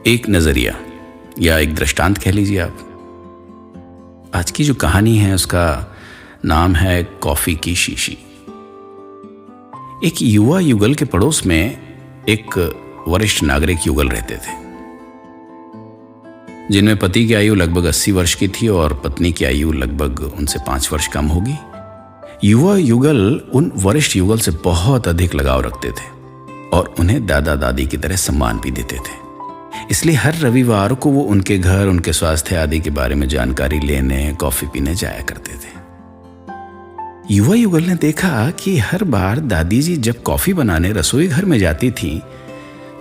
एक नजरिया या एक दृष्टांत कह लीजिए आप। आज की जो कहानी है उसका नाम है कॉफी की शीशी। एक युवा युगल के पड़ोस में एक वरिष्ठ नागरिक युगल रहते थे, जिनमें पति की आयु लगभग 80 वर्ष की थी और पत्नी की आयु लगभग उनसे 5 वर्ष कम होगी। युवा युगल उन वरिष्ठ युगल से बहुत अधिक लगाव रखते थे और उन्हें दादा दादी की तरह सम्मान भी देते थे। इसलिए हर रविवार को वो उनके घर, उनके स्वास्थ्य आदि के बारे में जानकारी लेने, कॉफी पीने जाया करते थे। युवा युगल ने देखा कि हर बार दादी जी जब कॉफी बनाने रसोई घर में जाती थी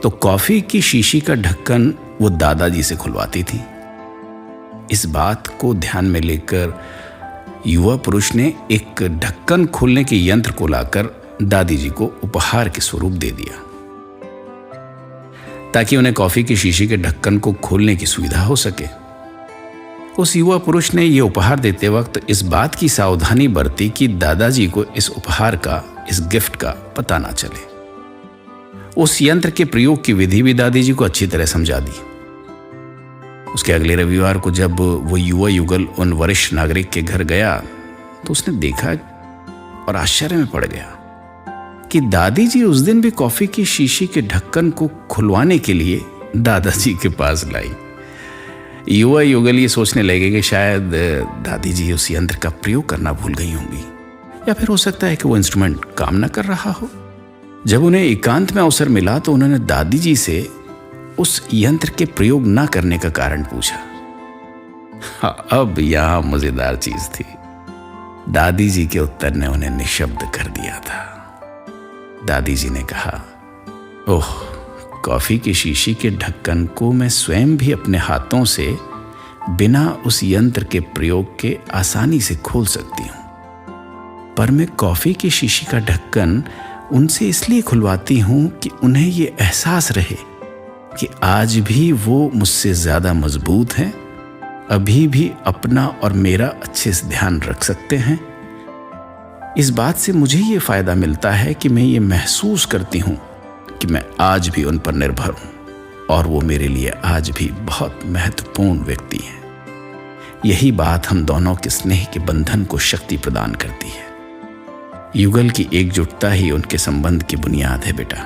तो कॉफी की शीशी का ढक्कन वो दादाजी से खुलवाती थी। इस बात को ध्यान में लेकर युवा पुरुष ने एक ढक्कन खोलने के यंत्र को लाकर दादी जी को उपहार के स्वरूप दे दिया, ताकि उन्हें कॉफी की शीशी के ढक्कन को खोलने की सुविधा हो सके। उस युवा पुरुष ने यह उपहार देते वक्त इस बात की सावधानी बरती कि दादाजी को इस उपहार का, इस गिफ्ट का पता ना चले। उस यंत्र के प्रयोग की विधि भी दादी जी को अच्छी तरह समझा दी। उसके अगले रविवार को जब वो युवा युगल उन वरिष्ठ नागरिक के घर गया तो उसने देखा और आश्चर्य में पड़ गया कि दादी जी उस दिन भी कॉफी की शीशी के ढक्कन को खुलवाने के लिए दादाजी के पास लाई। युवा युगल ये सोचने लगे कि शायद दादी जी उस यंत्र का प्रयोग करना भूल गई होंगी, या फिर हो सकता है कि वो इंस्ट्रूमेंट काम न कर रहा हो। जब उन्हें एकांत में अवसर मिला तो उन्होंने दादी जी से उस यंत्र के प्रयोग न करने का कारण पूछा। हाँ, अब यहां मजेदार चीज थी। दादी जी के उत्तर ने उन्हें निशब्द कर दिया था। दादी जी ने कहा, ओह, कॉफी की शीशी के ढक्कन को मैं स्वयं भी अपने हाथों से बिना उस यंत्र के प्रयोग के आसानी से खोल सकती हूं, पर मैं कॉफी की शीशी का ढक्कन उनसे इसलिए खुलवाती हूं कि उन्हें ये एहसास रहे कि आज भी वो मुझसे ज्यादा मजबूत हैं, अभी भी अपना और मेरा अच्छे से ध्यान रख सकते हैं। इस बात से मुझे ये फायदा मिलता है कि मैं ये महसूस करती हूं कि मैं आज भी उन पर निर्भर हूं और वो मेरे लिए आज भी बहुत महत्वपूर्ण व्यक्ति हैं। यही बात हम दोनों के स्नेह के बंधन को शक्ति प्रदान करती है। युगल की एकजुटता ही उनके संबंध की बुनियाद है बेटा।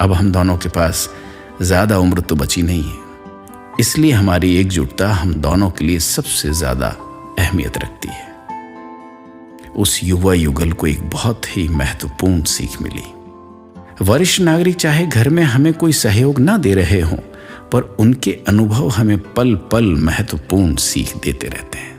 अब हम दोनों के पास ज्यादा उम्र तो बची नहीं है, इसलिए हमारी एकजुटता हम दोनों के लिए सबसे ज्यादा अहमियत रखती है। उस युवा युगल को एक बहुत ही महत्वपूर्ण सीख मिली। वरिष्ठ नागरिक चाहे घर में हमें कोई सहयोग ना दे रहे हों, पर उनके अनुभव हमें पल पल महत्वपूर्ण सीख देते रहते हैं।